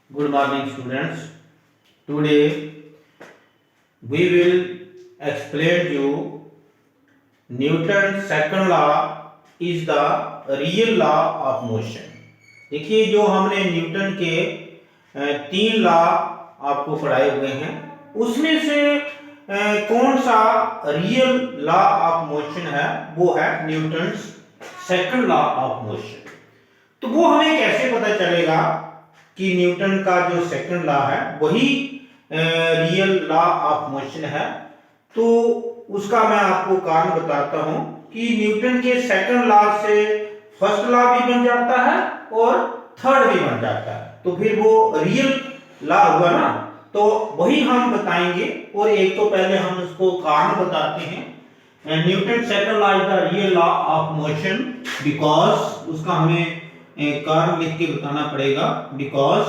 Good morning, students. Today we will explain you Newton's second law is the real law of motion. देखिए जो हमने Newton के तीन law आपको पढ़ाए हुए हैं उसमें से कौन सा रियल लॉ ऑफ मोशन है वो है Newton's second law of motion. तो वो हमें कैसे पता चलेगा कि न्यूटन का जो सेकंड लॉ है वही रियल लॉ ऑफ मोशन है। तो उसका मैं आपको कारण बताता हूं कि न्यूटन के सेकंड लॉ से फर्स्ट लॉ भी बन जाता है और थर्ड भी बन जाता है, तो फिर वो रियल लॉ हुआ ना। तो वही हम बताएंगे और एक तो पहले हम उसको कारण बताते हैं। Newton second law is the real law of motion because उसका हमें कारण लिख के बताना पड़ेगा। Because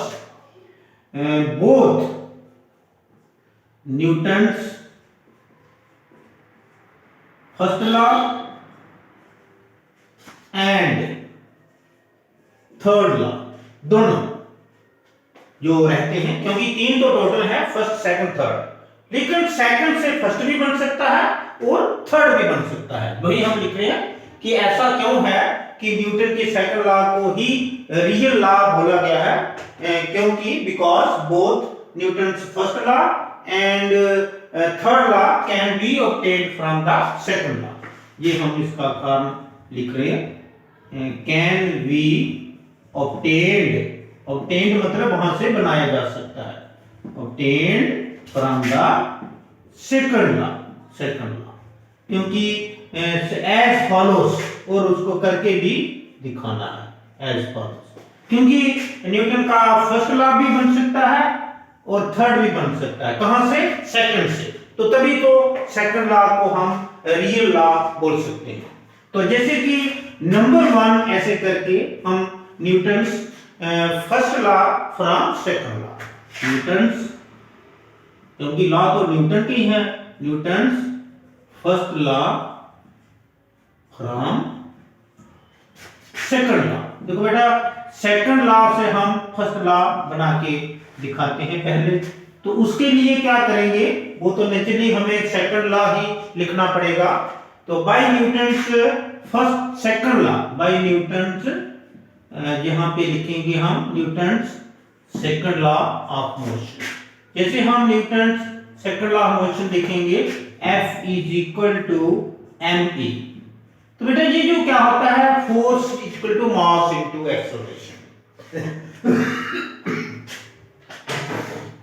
both Newton's first law and third law दोनों जो रहते हैं, क्योंकि तीन तो टोटल है, फर्स्ट सेकंड थर्ड, लेकिन सेकंड से फर्स्ट भी बन सकता है और थर्ड भी बन सकता है। वही हम लिख रहे हैं कि ऐसा क्यों है कि न्यूटन के सेकंड लॉ को ही रियल लॉ बोला गया है, क्योंकि because both Newton's first law and third law can be obtained from the second law. ये हम इसका कारण लिख रहे हैं, कैन बी ऑब्टेन्ड। ऑब्टेन्ड मतलब वहां से बनाया जा सकता है, obtained from the second law. क्योंकि एज फॉलोस और उसको करके भी दिखाना है एज फॉलोस, क्योंकि न्यूटन का फर्स्ट लॉ भी बन सकता है और थर्ड भी बन सकता है। कहां से? सेकंड से। तो तभी तो सेकंड लॉ को हम रियल लॉ बोल सकते हैं। तो जैसे कि नंबर 1 ऐसे करके हम Newton's first law from second law. Newton's, क्योंकि लॉ तो न्यूटन की है, Newton's first law from second law. देखो बेटा, सेकंड लॉ से हम फर्स्ट लॉ बना के दिखाते हैं पहले। तो उसके लिए क्या करेंगे, वो तो नेचुरली हमें सेकंड लॉ ही लिखना पड़ेगा। तो by Newton's first second law, by Newton's यहां पे लिखेंगे हम Newton's second law of motion. जैसे हम Newton's second law of motion लिखेंगे F is equal to ma। तो बेटा ये जो क्या होता है, force equal to mass into acceleration.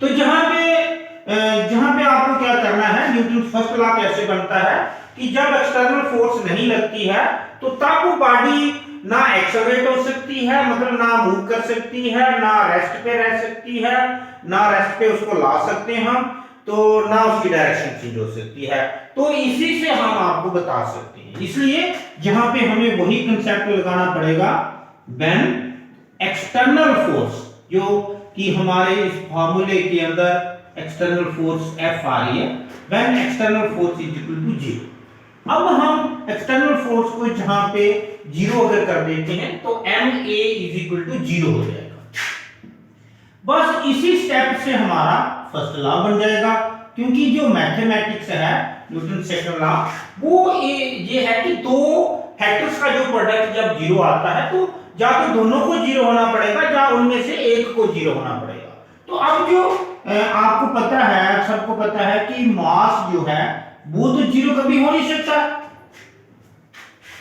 तो जहां पे आपको क्या करना है, न्यूटन फर्स्ट लॉ कैसे बनता है कि जब एक्सटर्नल फोर्स नहीं लगती है तो तब वो बॉडी ना एक्सेलरेट हो सकती है, मतलब ना मूव कर सकती है, ना रेस्ट पे रह सकती है, ना रेस्ट पे उसको ला सकते हैं हम, तो ना उसकी डायरेक्शन चेंज हो सकती है। तो इसी से हम आपको बता सकते हैं। इसलिए यहां पे हमें वही कंसेप्ट लगाना पड़ेगा, व्हेन एक्सटर्नल फोर्स, जो कि हमारे इस फार्मूले के अंदर एक्सटर्नल फोर्स F आ रही है, when external force is equal to 0। अब हम एक्सटर्नल फोर्स को जहां पे 0 अगर कर देते हैं तो ma इज इक्वल टू 0 हो जाएगा। बस इसी स्टेप से हमारा फर्स्ट लॉ बन जाएगा, क्योंकि जो मैथमेटिक्स है न्यूटन सेकंड लॉ वो ये है कि दो फैक्टर्स का जो प्रोडक्ट जब 0 आता है तो या तो दोनों को 0 होना पड़ेगा या उनमें से एक को 0 होना पड़ेगा। तो अब जो आपको पता है, सबको पता है कि मास जो है वो तो 0 कभी हो नहीं सकता।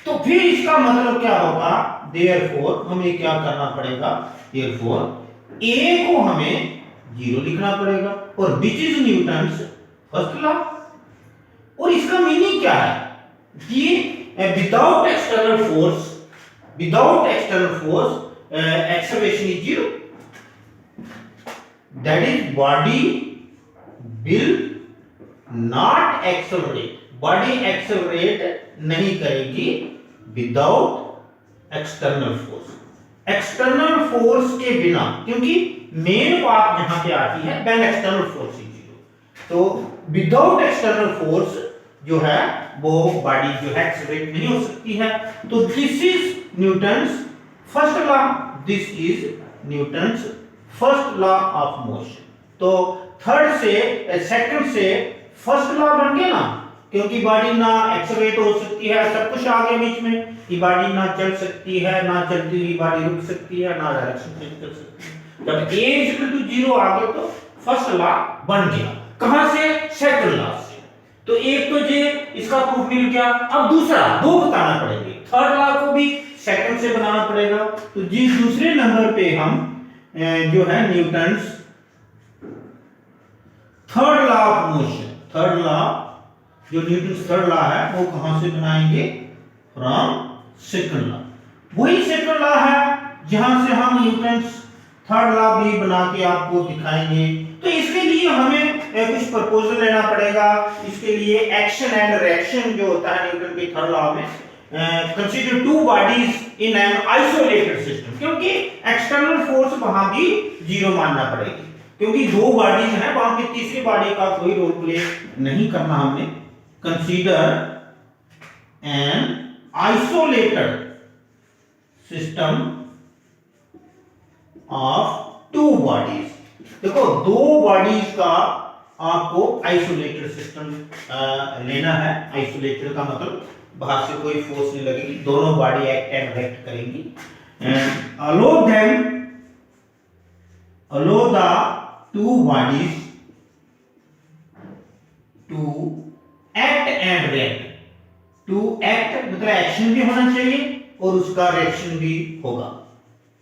तो फिर इसका मतलब क्या होगा, देयरफॉर हमें क्या करना पड़ेगा, देयरफॉर a को हमें 0 लिखना पड़ेगा, और which is Newton's first law. और इसका मीनिंग क्या है कि without external force acceleration is 0, that is body will not accelerate, body accelerate नहीं करेगी without external force. External force के बिना, क्योंकि मेन बात यहां पे आती है व्हेन एक्सटर्नल फोर्स इज 0। तो विदाउट एक्सटर्नल फोर्स जो है वो बॉडी जो है एक्सेलरेट नहीं हो सकती है। तो this is Newton's first law, this is Newton's first law of motion. तो थर्ड से सेकंड से फर्स्ट लॉ बन गया ना, क्योंकि बॉडी ना एक्सेलरेट हो सकती है, सब कुछ आ गया बीच में कि बॉडी ना चल सकती है, ना चलती हुई बॉडी रुक सकती है, ना डायरेक्शन चेंज कर सकती है। जब a इक्वल टू 0 आ गया तो फर्स्ट लॉ बन गया। कहां से? सेकंड लॉ से। तो एक तो ये इसका प्रूफ मिल गया। अब दूसरा दो बताना पड़ेंगे, थर्ड लॉ को भी सेकंड से बनाना पड़ेगा। तो जी दूसरे नंबर पे हम जो है Newton's third law of motion, third law जो न्यूटन्स थर्ड लॉ है वो कहां से बनाएंगे? From second law. वही सेकंड लॉ है जहां से हम न्यूटन्स थर्ड लॉ भी बना के आपको दिखाएंगे। तो इसके लिए हमें कुछ प्रपोजल लेना पड़ेगा। इसके लिए एक्शन एंड रिएक्शन जो होता है न्यूटन के थर्ड लॉ में, consider two bodies in an isolated system, क्योंकि एक्सटर्नल फोर्स वहां भी जीरो मानना पड़ेगी, क्योंकि दो बॉडीज हैं, वहां पे तीसरी बॉडी का कोई रोल प्ले नहीं करना हमने। Consider an isolated system of two bodies. देखो दो बॉडीज का आपको आइसोलेटेड सिस्टम लेना है। आइसोलेटेड का मतलब बाहर से कोई फोर्स नहीं लगेगी, दोनों बॉडी एक्ट एंड रिएक्ट करेंगी। Allow the two bodies to act and react. To act मतलब एक्शन भी होना चाहिए और उसका रिएक्शन भी होगा।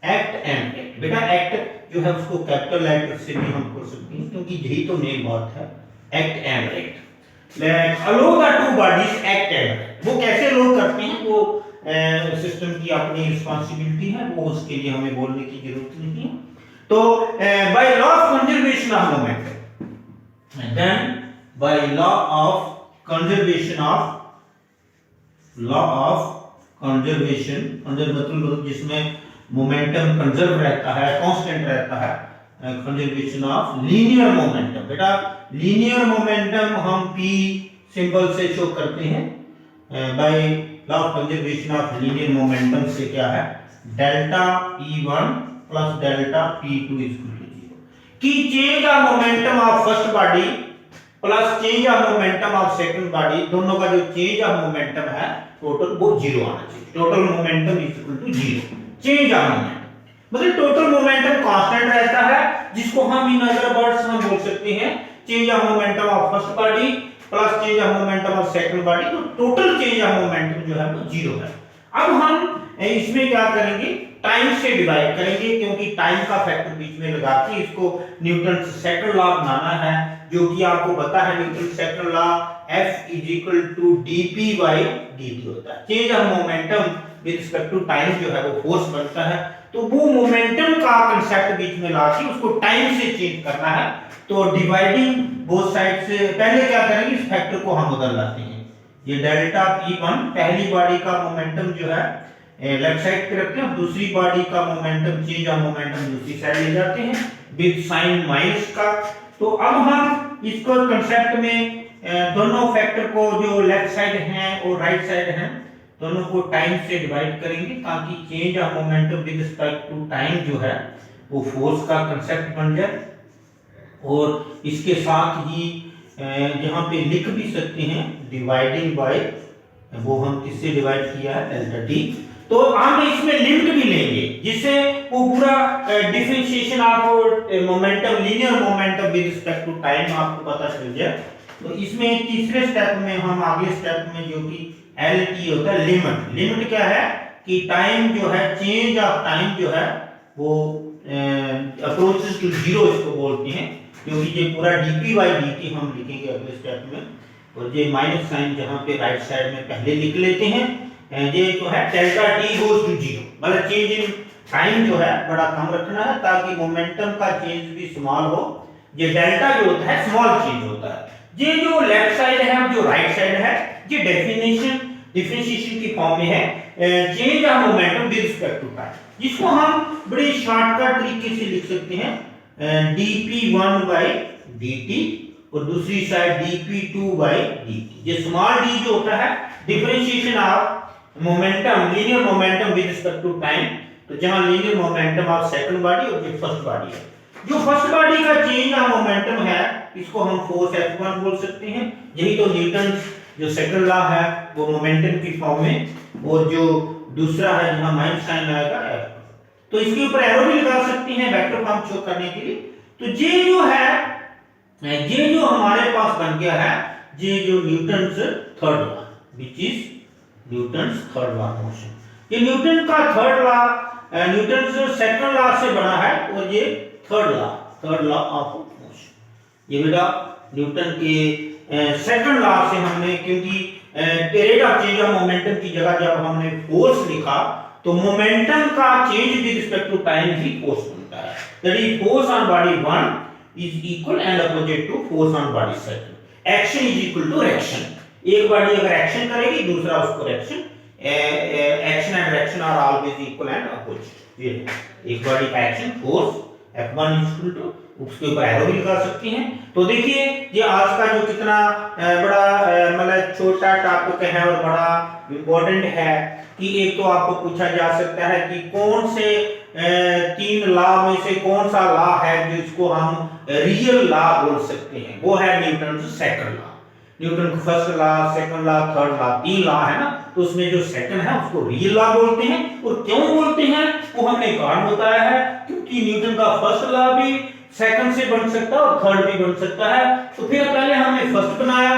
एक्ट एंड रिएक्ट, बेटा एक्ट जो है उसको कैपिटल लेटर से भी हम कर सकते हैं, क्योंकि यही तो मेन बात है, act and react. Aloe the two bodies act and react, वो कैसे लोग करते हैं वो सिस्टम की अपनी रिस्पांसिबिलिटी है, वो उसके लिए हमें बोलने की जरूरत नहीं है। तो by law of conservation of momentum, then by law of conservation of मतलब जिसमें मोमेंटम कंजर्व रहता है, कांस्टेंट रहता है, कंजर्वेशन ऑफ लीनियर मोमेंटम। बेटा लीनियर मोमेंटम हम p सिंबल से शो करते हैं। By law of conservation of linear momentum से क्या है? Delta p1 plus delta p2 equal to 0 की change of momentum of first body plus change of momentum of second body, दोनों का जो चेंज ऑफ मोमेंटम है टोटल वो 0 आना चाहिए। Total momentum equal to 0, change of momentum मतलब total momentum constant रहता है, जिसको हम इन अदर वर्ड्स हम बोल सकते हैं change of momentum of first body plus change of momentum of second body. तो टोटल चेंज ऑफ मोमेंटम जो है वो 0 है। अब हम इसमें क्या करेंगे? टाइम से डिवाइड करेंगे, क्योंकि टाइम का फैक्टर बीच में लगा के इसको न्यूटन सेकंड लॉ बनाना है, जो कि आपको पता है Newton second law F dp/dt होता है। Change of momentum with respect to time जो है वो फोर्स बनता है, तो वो मोमेंटम का कांसेप्ट बीच में लाके उसको टाइम से चेंज करना है। तो डिवाइडिंग बोथ साइड से पहले क्या करेंगे? इस फैक्टर को हम उधर लाते हैं। ये डेल्टा p1 पहली बॉडी का मोमेंटम जो है लेफ्ट साइड पे रखते हैं, दूसरी बॉडी का मोमेंटम चेंज ऑफ मोमेंटम दूसरी साइड ले जाते हैं विद साइन माइनस का। तो अब हम इसको कांसेप्ट में दोनों फैक्टर को जो लेफ्ट साइड हैं और राइट साइड हैं दोनों को टाइम से डिवाइड करेंगे, ताकि change of momentum with respect to time जो है वो फोर्स का कांसेप्ट बन जाए। और इसके साथ ही यहाँ पे लिख भी सकते हैं डिवाइडिंग बाय, वो हम किससे डिवाइड किया है? Delta t. तो हम इसमें लिमिट भी लेंगे, जिससे वो पूरा differentiation of momentum, linear momentum with respect to time आपको पता चल जाए। तो इसमें तीसरे स्टेप में हम आगे स्टेप में जो कि LT होता है लिमिट। लिमिट क्या है कि टाइम जो है, चेंज ऑफ टाइम जो है वो अप्रोचेस टू 0 इसको बोलते हैं, क्योंकि ये पूरा dp/dt हम लिखेंगे अगले स्टेप में। और ये माइनस साइन जहां पे राइट साइड में पहले लिख लेते हैं, ये जो है डेल्टा t गोस टू 0, मतलब चेंज इन टाइम जो है बड़ा कम रखना है ताकि मोमेंटम का चेंज भी स्मॉल हो। ये डेल्टा जो होता है स्मॉल चेंज होता है। ये जो लेफ्ट साइड है जो राइट साइड है, ये डिफरेंशिएशन की फॉर्म में है change of momentum with respect to time, जिसको हम बड़े शॉर्टकट तरीके से लिख सकते हैं dp1/dt और दूसरी साइड dp2/dt। ये स्मॉल d जो होता है differentiation of momentum, linear momentum with respect to time. तो जहां linear momentum of second body और फर्स्ट बॉडी है, जो फर्स्ट बॉडी का चेंज ऑफ मोमेंटम है इसको हम फोर्स F1 बोल सकते हैं। यही तो न्यूटन जो सेकंड लॉ है वो मोमेंटम की फॉर्म में, और जो दूसरा है जहां माइनस साइन आएगा F। तो इसके ऊपर एरो भी लगा सकते हैं वेक्टर फॉर्म शो करने के लिए। तो ये जो है, ये जो हमारे पास बन गया है, ये जो Newton's third law, which is Newton's third law of motion. ये न्यूटन का third law Newton's second law से बना है, और ये थर्ड लॉ ऑफ मोशन। ये बेटा न्यूटन के सेकंड लॉ से हमने, क्योंकि rate of change of momentum की जगह जब हमने फोर्स लिखा तो मोमेंटम का change with respect to time ही फोर्स बनता है। That is force on body 1 is equal and opposite to force on body second. Action is equal to reaction. एक बॉडी अगर एक्शन करेगी दूसरा उसको reaction, action and reaction are always equal and opposite. ये एक body का action force F1 is equal to, उसके ऊपर एरो भी लगा सकते हैं। तो देखिए ये आज का जो कितना बड़ा मतलब छोटा टॉपिक है और बड़ा इंपॉर्टेंट है कि एक तो आपको पूछा जा सकता है कि कौन से तीन लॉ में से कौन सा लॉ है जिसको हम रियल लॉ बोल सकते हैं। वो है Newton second law. Newton first law, second law, third law, तीन लॉ है ना। तो उसमें जो सेकंड है उसको रियल लॉ बोलते हैं। और क्यों बोलते हैं वो हमने कारण बताया है, क्योंकि न्यूटन का फर्स्ट लॉ भी सेकंड से बन सकता है और थर्ड भी बन सकता है। तो फिर पहले हमने फर्स्ट बनाया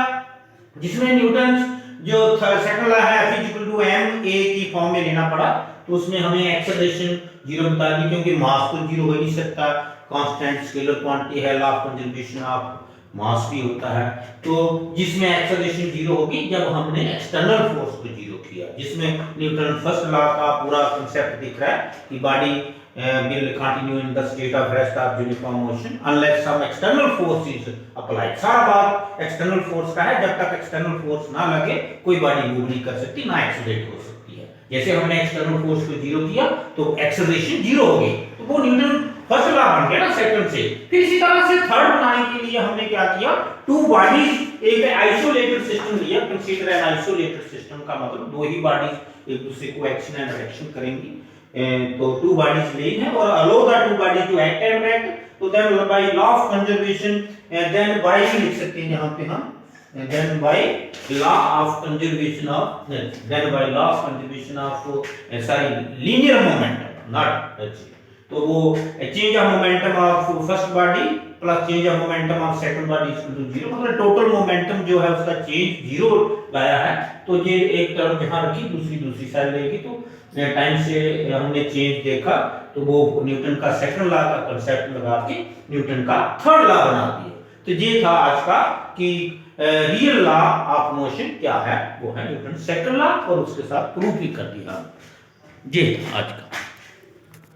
जिसमें न्यूटन जो सेकंड लॉ है F इक्वल टू ma की फॉर्म में लेना पड़ा। तो उसमें हमें एक्सेलरेशन जीरो बता दी, क्योंकि मास तो जीरो हो ही नहीं सकता, कांस्टेंट स्केलर क्वांटिटी है, law of conservation of mass भी होता है। तो जिसमें एक्सेलरेशन जीरो होगी जब हमने एक्सटर्नल फोर्स को जीरो किया, जिसमें न्यूटन फर्स्ट लॉ का पूरा कांसेप्ट दिख रहा है कि body will continue in the state of rest of uniform motion unless some external force is applied। सारा बात एक्सटर्नल फोर्स का है। जब तक एक्सटर्नल फोर्स ना लगे कोई बॉडी मूव नहीं कर सकती, ना एक्सीलरेट हो सकती है। जैसे हमने एक्सटर्नल फोर्स को जीरो किया तो एक्सेलरेशन जीरो हो गई, तो वो न्यूटन फर्स्ट लॉ बन गया ना सेकंड से। फिर इसी तरह से थर्ड बनाने के लिए हमने क्या किया, टू बॉडीज, एक आइसोलेटेड सिस्टम लिया। कंसीडर एन आइसोलेटेड सिस्टम का मतलब दो ही बॉडीज एक दूसरे को एक्शन एंड रिएक्शन करेंगी। तो टू बॉडीज ली है और allow the two bodies to act and react. तो then by law of conservation, then by लिख सकते हैं यहां पे हम, then by law of conservation of, then by law of conservation of sorry linear momentum, not touch. तो वो change of momentum of first body plus change of momentum of second body equal to zero, मतलब total momentum जो है उसका change zero लाया है। तो ये एक टर्म जहां रखी दूसरी साइड लेगी, तो टाइम से हमने चेंज देखा तो वो न्यूटन का सेकंड लॉ का कांसेप्ट लगा के न्यूटन का थर्ड लॉ बना दिया। तो ये था आज का कि रियल लॉ ऑफ मोशन क्या है, वो है न्यूटन सेकंड लॉ, और उसके साथ प्रूफ भी कर दिया। ये आज का।